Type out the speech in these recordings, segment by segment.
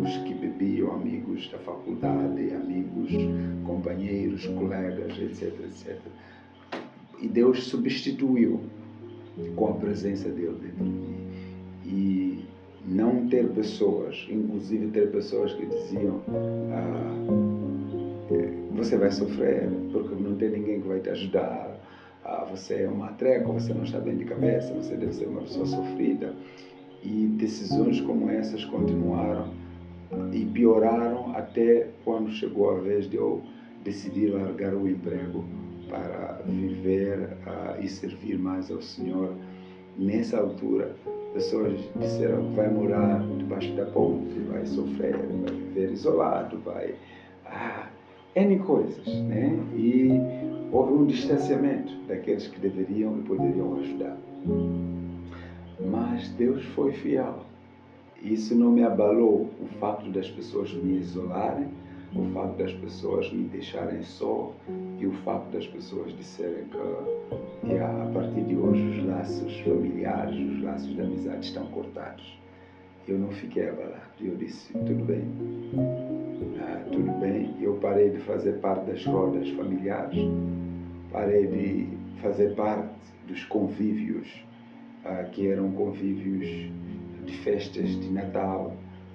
amigos que bebiam, amigos da faculdade, amigos, companheiros, colegas, etc, etc. E Deus substituiu com a presença dele dentro de mim. E não ter pessoas, inclusive ter pessoas que diziam você vai sofrer porque não tem ninguém que vai te ajudar, você é uma treca, você não está bem de cabeça, você deve ser uma pessoa sofrida. E decisões como essas continuaram e pioraram até quando chegou a vez de eu decidir largar o emprego para viver e servir mais ao Senhor. Nessa altura, pessoas disseram, vai morar debaixo da ponte, vai sofrer, vai viver isolado, vai... N coisas, né? E houve um distanciamento daqueles que deveriam e poderiam ajudar. Mas Deus foi fiel. Isso não me abalou, o fato das pessoas me isolarem, o fato das pessoas me deixarem só e o fato das pessoas disserem que a partir de hoje os laços familiares, os laços de amizade estão cortados. Eu não fiquei abalado. Eu disse, tudo bem. Tudo bem. Eu parei de fazer parte das rodas familiares, parei de fazer parte dos convívios, que eram convívios de festas de Natal,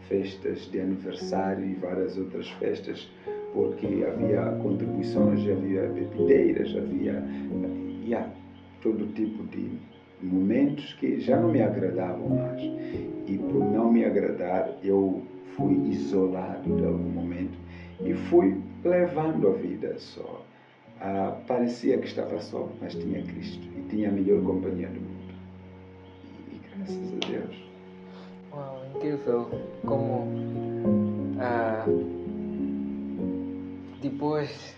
festas de aniversário e várias outras festas, porque havia contribuições, havia bebideiras, havia todo tipo de momentos que já não me agradavam mais. E por não me agradar, eu fui isolado de algum momento e fui levando a vida só. Parecia que estava só, mas tinha Cristo e tinha a melhor companhia do mundo. E graças a Deus. Uau, incrível como depois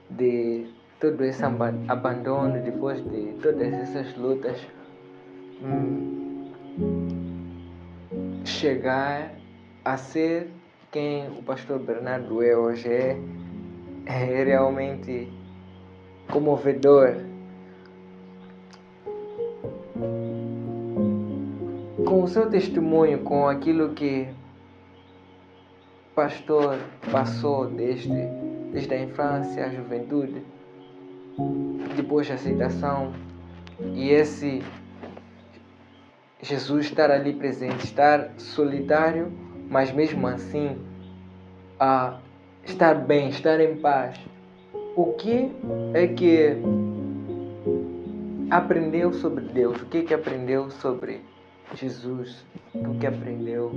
de todo esse abandono, depois de todas essas lutas, chegar a ser quem o pastor Bernardo é hoje é realmente comovedor. Com o seu testemunho, com aquilo que o pastor passou desde a infância, a juventude, depois da aceitação, e esse Jesus estar ali presente, estar solitário, mas mesmo assim estar bem, estar em paz. O que é que aprendeu sobre Deus? O que é que aprendeu sobre Jesus? O que aprendeu?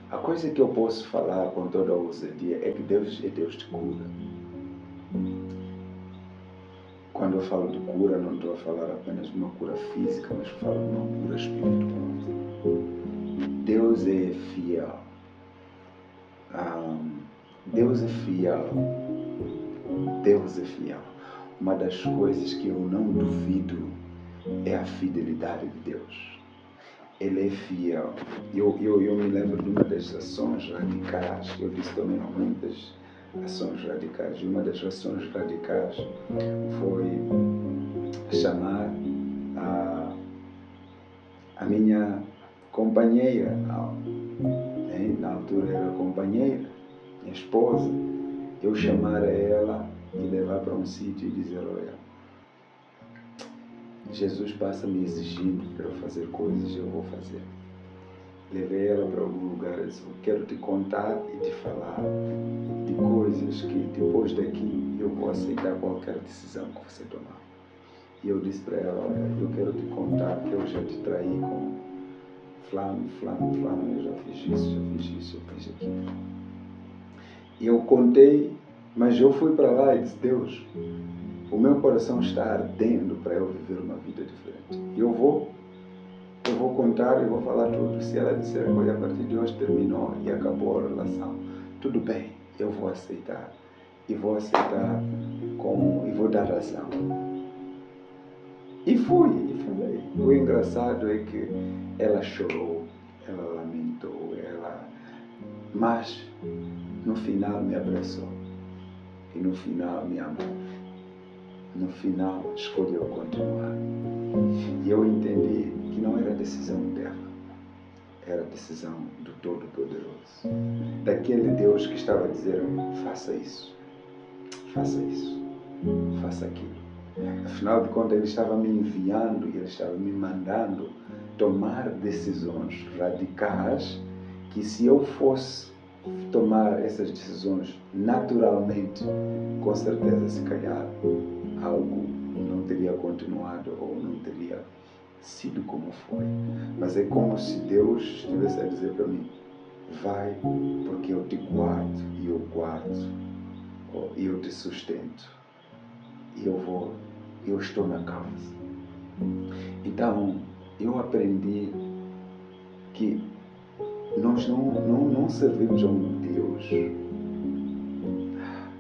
A coisa que eu posso falar com toda a ousadia é que Deus é Deus de cura. Quando eu falo de cura, não estou a falar apenas de uma cura física, mas falo de uma cura espiritual. Deus é fiel. Deus é fiel. Deus é fiel. Uma das coisas que eu não duvido é a fidelidade de Deus. Ele é fiel. Eu me lembro de uma das ações radicais. Eu disse também muitas ações radicais. E uma das ações radicais foi chamar a minha companheira, na altura era companheira, minha esposa, eu chamar ela e levar para um sítio e dizer, olha, Jesus passa me exigindo para eu fazer coisas e eu vou fazer. Levei ela para algum lugar e disse, quero te contar e te falar de coisas que depois daqui eu vou aceitar qualquer decisão que você tomar. E eu disse para ela, olha, eu quero te contar que eu já te traí com fulano, eu já fiz isso, eu fiz aquilo. E eu contei, mas eu fui para lá e disse, Deus, o meu coração está ardendo para eu viver uma vida diferente. Eu vou contar e vou falar tudo. Se ela disser que a partir de hoje terminou e acabou a relação, tudo bem, eu vou aceitar. E vou aceitar e vou dar razão. E fui, e falei. O engraçado é que ela chorou, ela lamentou, mas no final me abraçou. E no final me amou. No final escolheu continuar. E eu entendi que não era decisão dela, era decisão do Todo-Poderoso, daquele Deus que estava a dizer: faça isso, faça aquilo. Afinal de contas, Ele estava me enviando e Ele estava me mandando tomar decisões radicais que, se eu fosse tomar essas decisões naturalmente, com certeza, se calhar, algo não teria continuado ou não teria sido como foi. Mas é como se Deus estivesse a dizer para mim: vai, porque eu te guardo e eu guardo, e eu te sustento, e eu estou na causa. Então, eu aprendi que nós não servimos a um Deus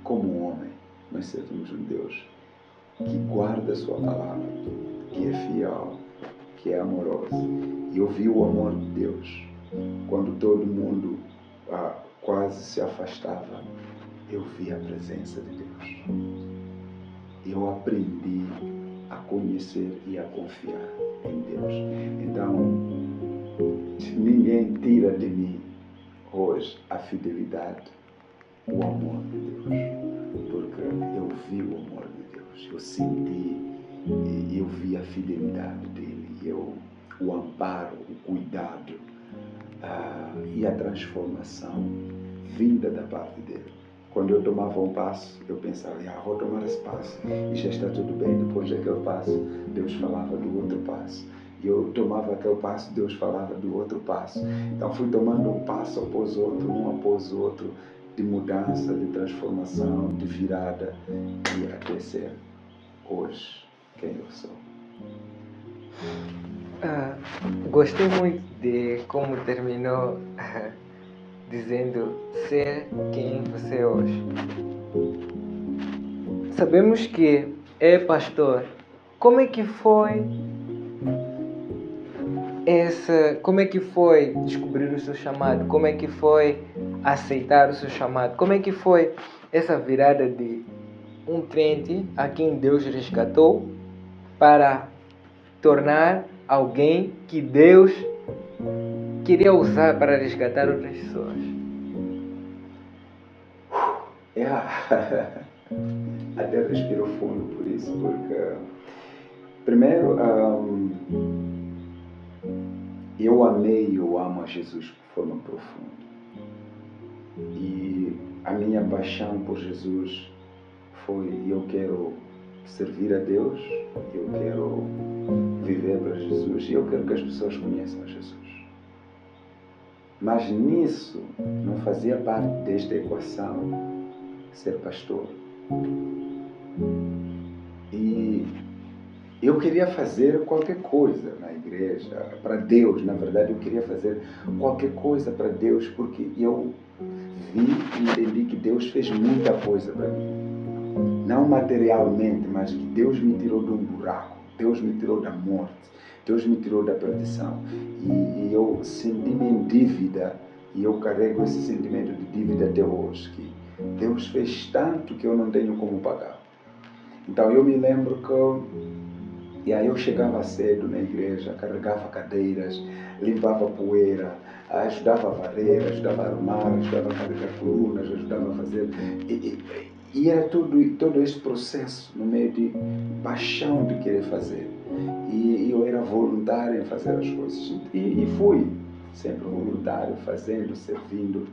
como um homem. Nós servimos um Deus que guarda a sua palavra, que é fiel, que é amoroso. E eu vi o amor de Deus. Quando todo mundo quase se afastava, eu vi a presença de Deus. Eu aprendi a conhecer e a confiar em Deus. Então, ninguém tira de mim hoje a fidelidade, o amor de Deus, porque eu vi o amor de Deus, eu senti, eu vi a fidelidade dele, o amparo, o cuidado e a transformação vinda da parte dele. Quando eu tomava um passo, eu pensava: vou tomar esse passo e já está tudo bem. Depois daquele passo, Deus falava do outro passo. E eu tomava aquele passo, Deus falava do outro passo. Então fui tomando um passo após outro, um após o outro, de mudança, de transformação, de virada, e até ser hoje quem eu sou. Gostei muito de como terminou dizendo ser quem você é hoje. Sabemos que é pastor. Como é que foi descobrir o seu chamado? Como é que foi aceitar o seu chamado? Como é que foi essa virada de um crente a quem Deus resgatou para tornar alguém que Deus queria usar para resgatar outras pessoas? Até respiro fundo por isso, porque primeiro eu amei e eu amo a Jesus de forma profunda. E a minha paixão por Jesus foi: eu quero servir a Deus, eu quero viver para Jesus e eu quero que as pessoas conheçam a Jesus. Mas nisso não fazia parte desta equação ser pastor. E eu queria fazer qualquer coisa na igreja, para Deus. Na verdade, eu queria fazer qualquer coisa para Deus, porque eu vi e entendi que Deus fez muita coisa para mim. Não materialmente, mas que Deus me tirou de um buraco, Deus me tirou da morte, Deus me tirou da perdição. E eu senti-me em dívida, e eu carrego esse sentimento de dívida até hoje, que Deus fez tanto que eu não tenho como pagar. Então eu me lembro que eu chegava cedo na igreja, carregava cadeiras, limpava poeira, ajudava a varrer, ajudava a arrumar, ajudava a carregar colunas, ajudava a fazer. E era todo esse processo no meio de paixão de querer fazer. E eu era voluntário em fazer as coisas. E fui sempre voluntário, fazendo, servindo.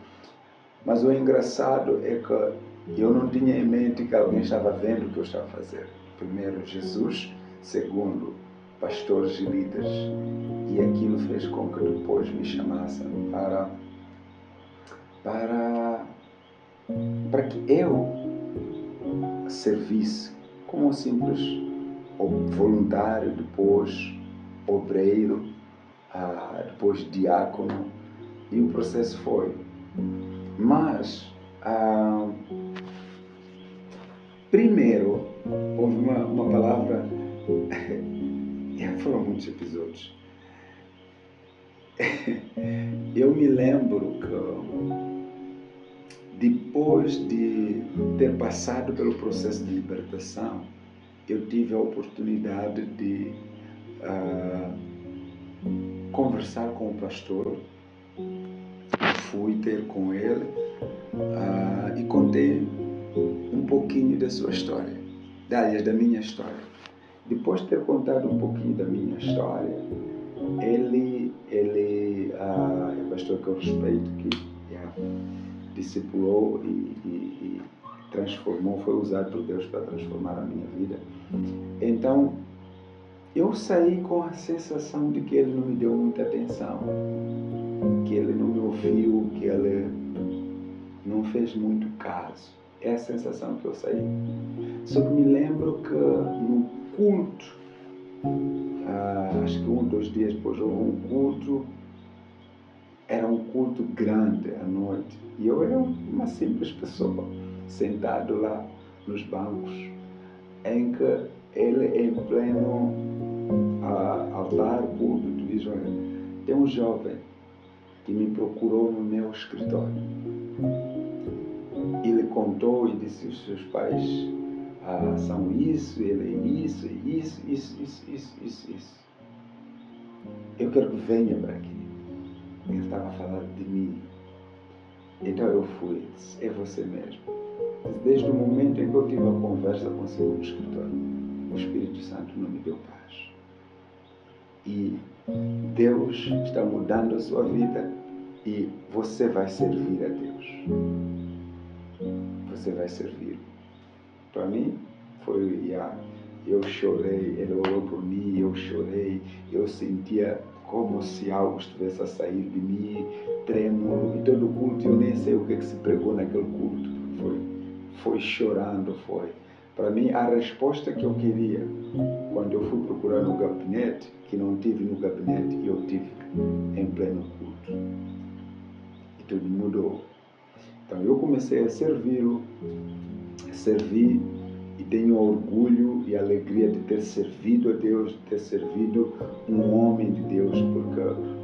Mas o engraçado é que eu não tinha em mente que alguém estava vendo o que eu estava fazendo. Primeiro, Jesus. Segundo, pastores e líderes. E aquilo fez com que depois me chamassem para que eu servisse como um simples voluntário, depois obreiro, depois diácono. E o processo foi. Mas, primeiro, houve uma palavra, foram muitos episódios. Eu me lembro que depois de ter passado pelo processo de libertação, eu tive a oportunidade de conversar com o pastor. Fui ter com ele e contei um pouquinho da sua história, da minha história. Depois de ter contado um pouquinho da minha história, ele é um pastor que eu respeito, que discipulou e transformou, foi usado por Deus para transformar a minha vida. Então, eu saí com a sensação de que ele não me deu muita atenção, que ele não me ouviu, que ele não fez muito caso. É a sensação que eu saí. Só que me lembro que no culto, acho que 1 ou 2 dias depois houve um culto, era um culto grande à noite, e eu era uma simples pessoa, sentado lá nos bancos, em que ele, em pleno altar, culto, diz: olha, tem um jovem que me procurou no meu escritório. Ele contou e disse: os seus pais são isso, ele é isso. Eu quero que venha para aqui. Ele estava falando de mim. Então eu fui, disse: é você mesmo. Desde o momento em que eu tive a conversa consigo no escritório, o Espírito Santo não me deu paz. E Deus está mudando a sua vida e você vai servir a Deus. Você vai servir. Para mim, foi, eu chorei, ele orou por mim, eu chorei, eu sentia como se algo estivesse a sair de mim, trêmulo, e todo o culto, eu nem sei o que se pregou naquele culto, foi chorando, foi. Para mim, a resposta que eu queria, quando eu fui procurar no gabinete, que não tive no gabinete, eu tive em pleno culto. E tudo mudou. Então eu comecei a servi-lo, servi, e tenho orgulho e alegria de ter servido a Deus, de ter servido um homem de Deus, porque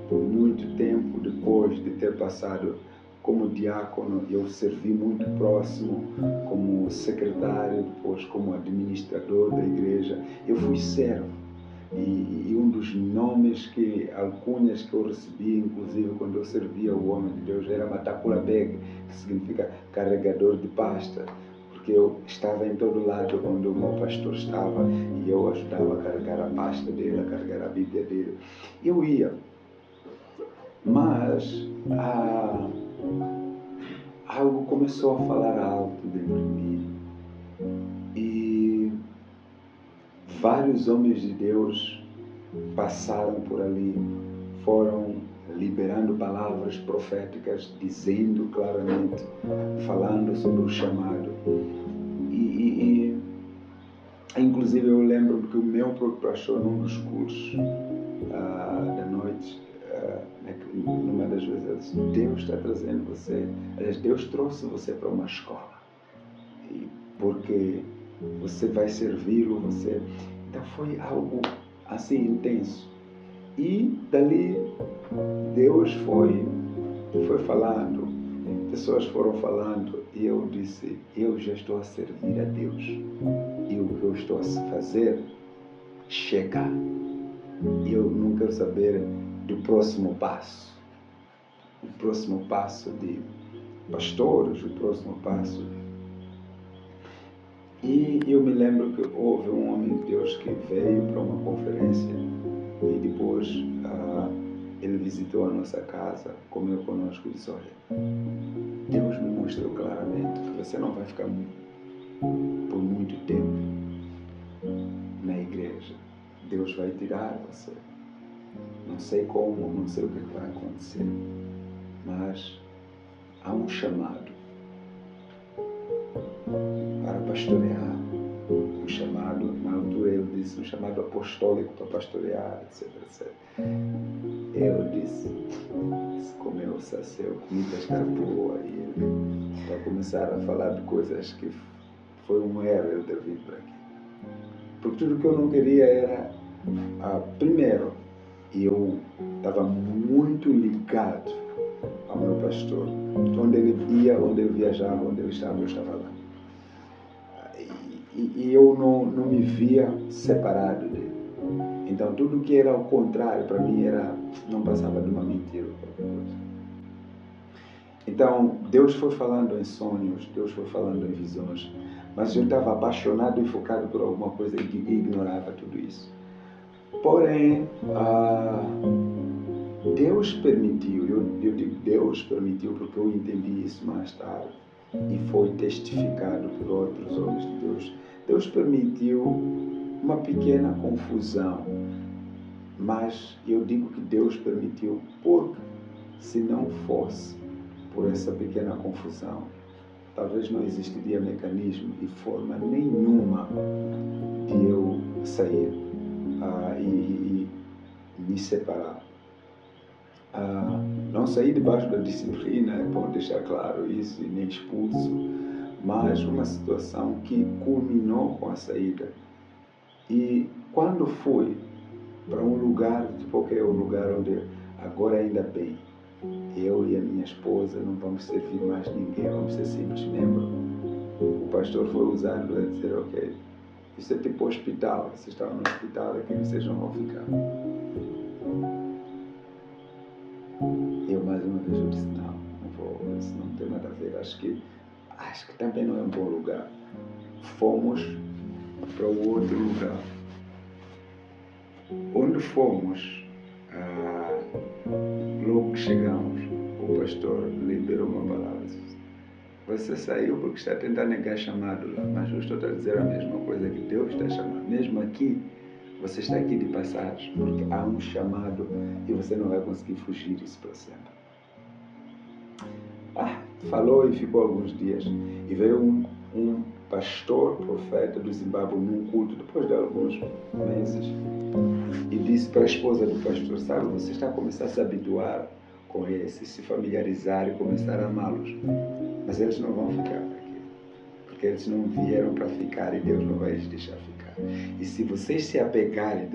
por muito tempo depois de ter passado como diácono, eu servi muito próximo, como secretário, depois como administrador da igreja. Eu fui servo. E um dos nomes, alcunhas que eu recebi, inclusive quando eu servia o homem de Deus, era Matacula Beg, que significa carregador de pasta, porque eu estava em todo lado onde o meu pastor estava e eu ajudava a carregar a pasta dele, a carregar a Bíblia dele. Eu ia, mas algo começou a falar alto dentro de mim e vários homens de Deus passaram por ali, foram liberando palavras proféticas, dizendo claramente, falando sobre o chamado. E inclusive eu lembro que o meu próprio pastor, num dos cultos da noite, numa das vezes ele disse: Deus está trazendo você, Deus trouxe você para uma escola, porque você vai servi-lo, você... Então foi algo assim intenso. E dali Deus foi falando, pessoas foram falando, e eu disse: eu já estou a servir a Deus, e o que eu estou a fazer chega. Eu não quero saber do próximo passo, de pastores, o próximo passo. E eu me lembro que houve um homem de Deus que veio para uma conferência e depois ele visitou a nossa casa, comeu conosco e disse: olha, Deus me mostrou claramente que você não vai ficar por muito tempo na igreja. Deus vai tirar você. Não sei como, não sei o que vai acontecer, mas há um chamado para pastorear, um chamado, na altura ele disse, um chamado apostólico para pastorear, etc, etc. Eu disse, comeu, saceu, comida está boa, e ele vai começar a falar de coisas que foi um erro ele ter vindo para aqui. Porque tudo que eu não queria era, primeiro, eu estava muito ligado ao meu pastor. Onde ele ia, onde ele viajava, onde ele estava, eu estava lá. E eu não me via separado dele. Então tudo que era ao contrário para mim não passava de uma mentira ou qualquer coisa. Então Deus foi falando em sonhos, Deus foi falando em visões, mas eu estava apaixonado e focado por alguma coisa e ignorava tudo isso. Porém, Deus permitiu, eu digo Deus permitiu porque eu entendi isso mais tarde e foi testificado por outros homens de Deus. Deus permitiu uma pequena confusão, mas eu digo que Deus permitiu porque se não fosse por essa pequena confusão, talvez não existiria mecanismo e forma nenhuma de eu sair e me separar. Não saí debaixo da disciplina, é bom deixar claro isso, e nem expulso, mas uma situação que culminou com a saída. E quando fui para um lugar, porque é o lugar onde agora ainda bem, eu e a minha esposa não vamos servir mais ninguém, vamos ser simples membros. O pastor foi usando a dizer, ok, isso é tipo hospital, vocês estão no hospital, aqui vocês não vão ficar. Eu mais uma vez eu disse, não vou, isso não tem nada a ver, acho que também não é um bom lugar. Fomos para o outro lugar. Onde fomos, logo que chegamos, o pastor liberou uma palavra. Você saiu porque está tentando negar chamado lá, mas eu estou a dizer a mesma coisa que Deus está chamando. Mesmo aqui, você está aqui de passagem, porque há um chamado e você não vai conseguir fugir disso para sempre. Falou e ficou alguns dias. E veio um pastor, profeta do Zimbábue, num culto, depois de alguns meses, e disse para a esposa do pastor, sabe, você está a começar a se habituar com esses, se familiarizar e começar a amá-los. Mas eles não vão ficar aqui, porque eles não vieram para ficar e Deus não vai les deixar ficar. E se vocês se apegarem,